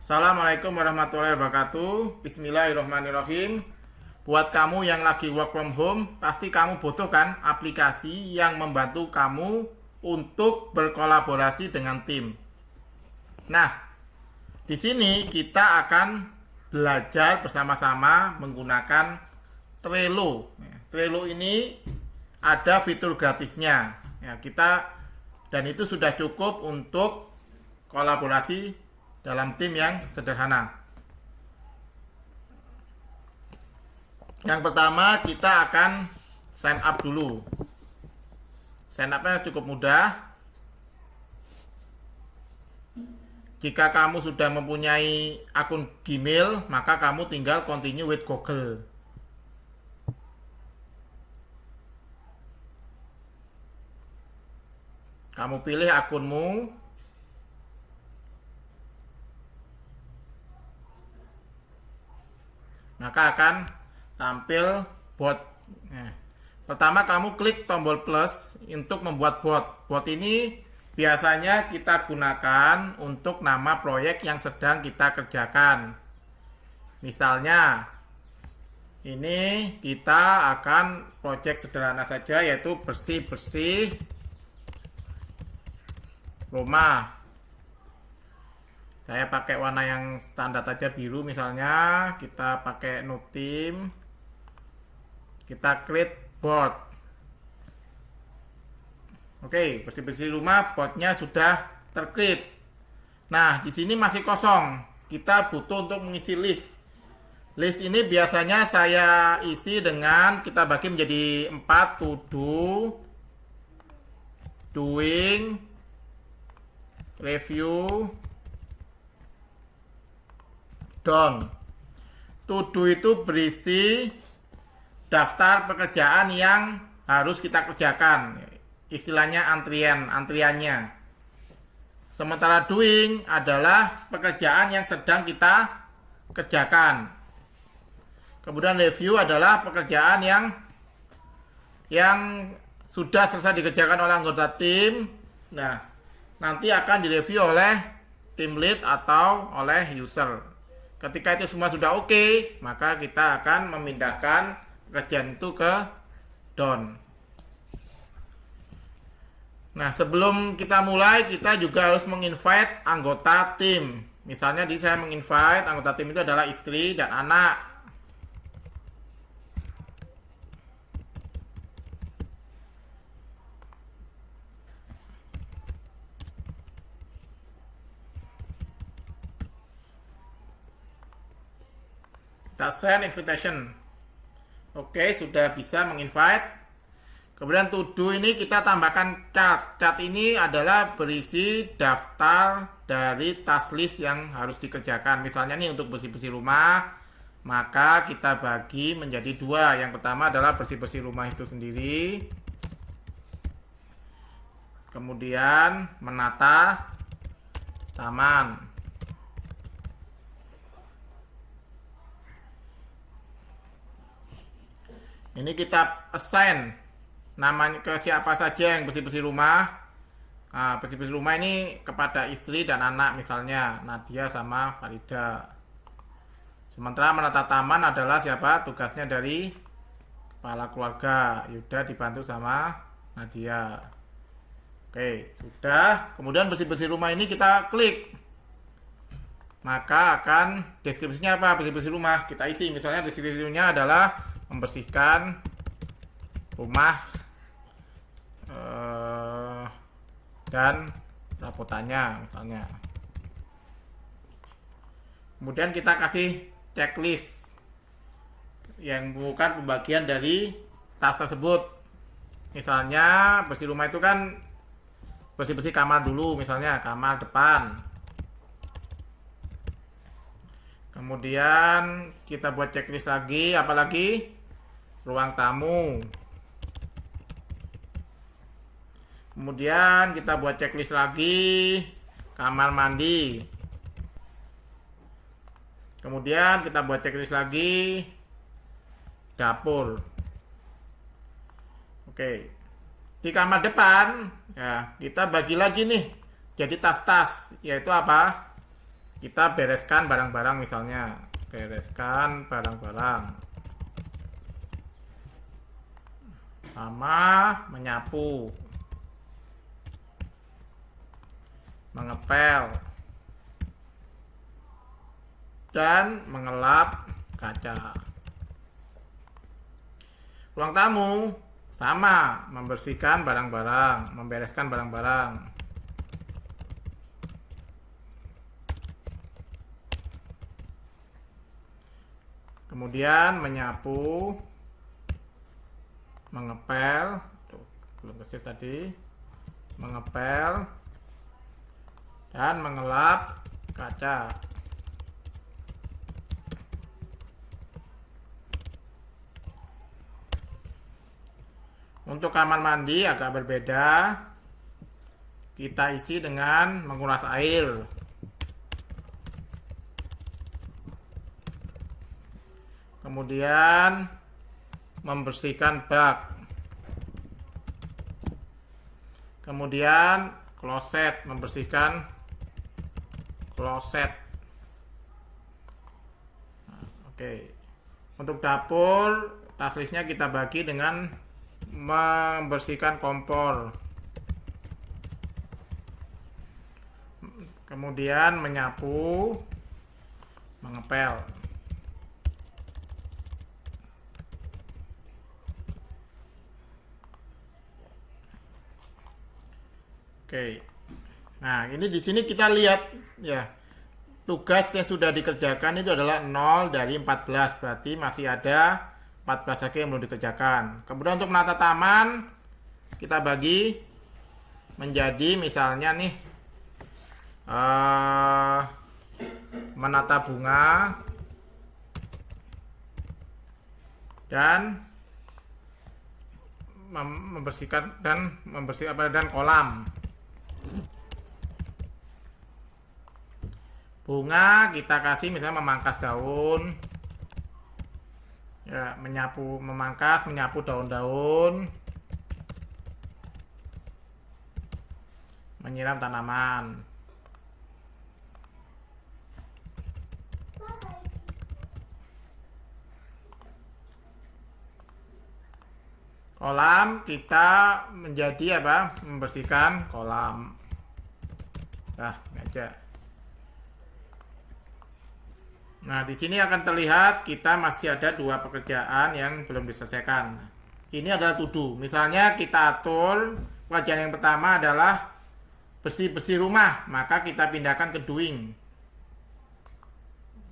Assalamualaikum warahmatullahi wabarakatuh. Bismillahirrahmanirrahim. Buat kamu yang lagi work from home, pasti kamu butuh kan aplikasi yang membantu kamu untuk berkolaborasi dengan tim. Nah, di sini kita akan belajar bersama-sama menggunakan Trello. Trello ini ada fitur gratisnya. Dan itu sudah cukup untuk kolaborasi dalam tim yang sederhana. Yang pertama kita akan sign up dulu. Sign up-nya cukup mudah. Jika kamu sudah mempunyai akun Gmail, maka kamu tinggal continue with Google. Kamu pilih akunmu. Maka akan tampil bot. Pertama kamu klik tombol plus untuk membuat bot. Bot ini biasanya kita gunakan untuk nama proyek yang sedang kita kerjakan. Misalnya, ini kita akan proyek sederhana saja, yaitu bersih-bersih rumah. Saya pakai warna yang standar aja, biru misalnya. Kita pakai no theme. Kita create board. Oke, bersih-bersih rumah, boardnya sudah tercreate. Nah, di sini masih kosong. Kita butuh untuk mengisi list. List ini biasanya saya isi dengan kita bagi menjadi 4, to do, doing, review, done. To do itu berisi daftar pekerjaan yang harus kita kerjakan. Istilahnya antriannya. Sementara doing adalah pekerjaan yang sedang kita kerjakan. Kemudian review adalah pekerjaan yang sudah selesai dikerjakan oleh anggota tim. Nah, nanti akan direview oleh tim lead atau oleh user. Ketika itu semua sudah oke, maka kita akan memindahkan pekerjaan itu ke done. Nah, sebelum kita mulai, kita juga harus menginvite anggota tim. Misalnya di saya menginvite anggota tim itu adalah istri dan anak. Kita send invitation. Oke, sudah bisa menginvite. Kemudian to do ini kita tambahkan chart. Chart ini adalah berisi daftar dari task list yang harus dikerjakan. Misalnya nih untuk bersih-bersih rumah, maka kita bagi menjadi 2. Yang pertama adalah bersih-bersih rumah itu sendiri. Kemudian menata taman. Ini kita assign namanya ke siapa saja yang bersih-bersih rumah. Nah, bersih-bersih rumah ini kepada istri dan anak, misalnya Nadia sama Farida. Sementara menata taman adalah siapa? Tugasnya dari kepala keluarga, Yuda dibantu sama Nadia. Oke, sudah. Kemudian bersih-bersih rumah ini kita klik. Maka akan deskripsinya apa? Bersih-bersih rumah kita isi. Misalnya deskripsinya adalah membersihkan rumah dan rapotannya misalnya. Kemudian kita kasih checklist yang bukan pembagian dari tas tersebut. Misalnya bersih rumah itu kan bersih-bersih kamar dulu, misalnya kamar depan. Kemudian kita buat checklist lagi, apalagi ruang tamu. Kemudian kita buat checklist lagi kamar mandi. Kemudian kita buat checklist lagi dapur. Oke. Di kamar depan ya kita bagi lagi nih jadi tas-tas, yaitu apa? kita bereskan barang-barang, misalnya bereskan barang-barang sama menyapu, mengepel, dan mengelap kaca. Ruang tamu sama, membersihkan barang-barang, membereskan barang-barang. Kemudian menyapu, mengepel, tuh, belum kesip tadi, mengepel, dan mengelap kaca. Untuk kamar mandi agak berbeda. Kita isi dengan menguras air. Kemudian membersihkan bak. Kemudian kloset, membersihkan kloset. Nah, oke. Untuk dapur, task listnya kita bagi dengan membersihkan kompor, kemudian menyapu, mengepel. Oke. Nah, ini di sini kita lihat ya. Tugas yang sudah dikerjakan itu adalah 0 dari 14, berarti masih ada 14 lagi yang belum dikerjakan. Kemudian untuk menata taman, kita bagi menjadi misalnya nih, menata bunga dan membersihkan dan kolam. Bunga kita kasih misalnya memangkas daun. Ya, memangkas, menyapu daun-daun, menyiram tanaman. Kolam kita menjadi apa? Membersihkan kolam. Nah, aja. Nah, di sini akan terlihat kita masih ada 2 pekerjaan yang belum diselesaikan. Ini adalah to do. Misalnya kita atur pekerjaan yang pertama adalah bersih-bersih rumah, maka kita pindahkan ke doing.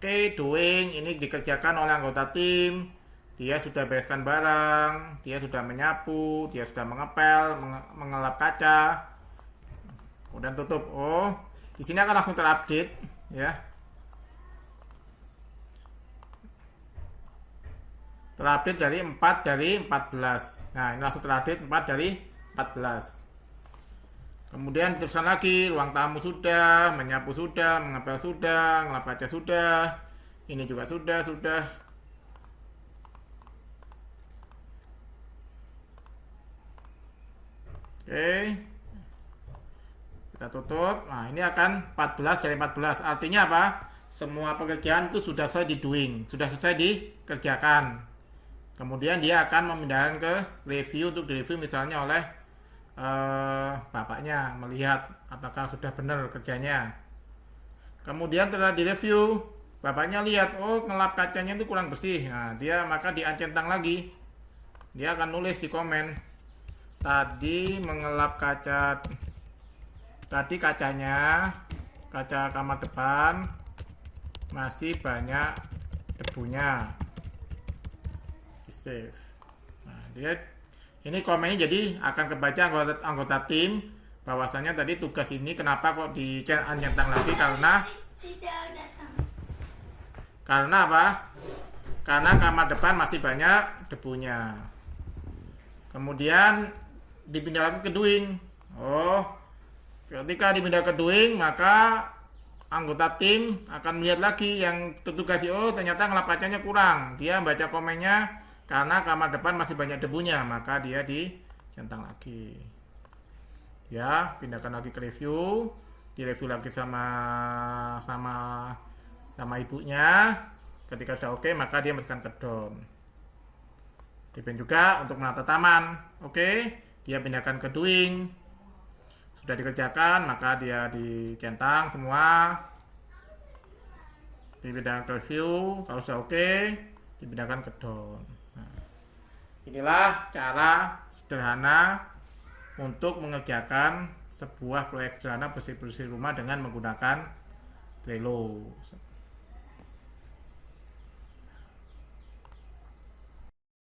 Oke, doing ini dikerjakan oleh anggota tim. Dia sudah bereskan barang, dia sudah menyapu, dia sudah mengepel, mengelap kaca. Kemudian tutup. Oh, di sini akan langsung terupdate ya. Terupdate dari 4 dari 14. Nah, ini langsung terupdate 4 dari 14. Kemudian teruskan lagi, ruang tamu sudah, menyapu sudah, mengepel sudah, ngelap kaca sudah. Ini juga sudah. Oke. Kita tutup. Nah, ini akan 14 dari 14. Artinya apa? Semua pekerjaan itu sudah selesai di doing, sudah selesai dikerjakan. Kemudian dia akan memindahkan ke review untuk direview misalnya oleh bapaknya, melihat apakah sudah benar kerjanya. Kemudian setelah direview, bapaknya lihat, oh ngelap kacanya itu kurang bersih. Nah, maka diancentang lagi. Dia akan nulis di komen. Tadi mengelap kaca, tadi kacanya, kaca kamar depan masih banyak debunya. Save. Nah, ini komennya jadi akan kebaca anggota tim bahwasanya tadi tugas ini kenapa kok dicentang lagi, karena apa? Karena kamar depan masih banyak debunya. Kemudian dipindah lagi ke doing. Oh, ketika dipindah ke doing, maka anggota tim akan melihat lagi yang tertugas. Oh, ternyata ngelap kacanya kurang. Dia baca komennya. Karena kamar depan masih banyak debunya, maka dia dicentang lagi. Ya, pindahkan lagi ke review. direview lagi sama ibunya. Ketika sudah oke, maka dia masukkan ke down. Demikian juga untuk menata taman. Oke, dia pindahkan ke doing. Sudah dikerjakan, maka dia dicentang semua. Dipindahkan ke review. Kalau sudah oke, dipindahkan ke down. Nah, inilah cara sederhana untuk mengerjakan sebuah proyek sederhana bersih-bersih rumah dengan menggunakan Trello.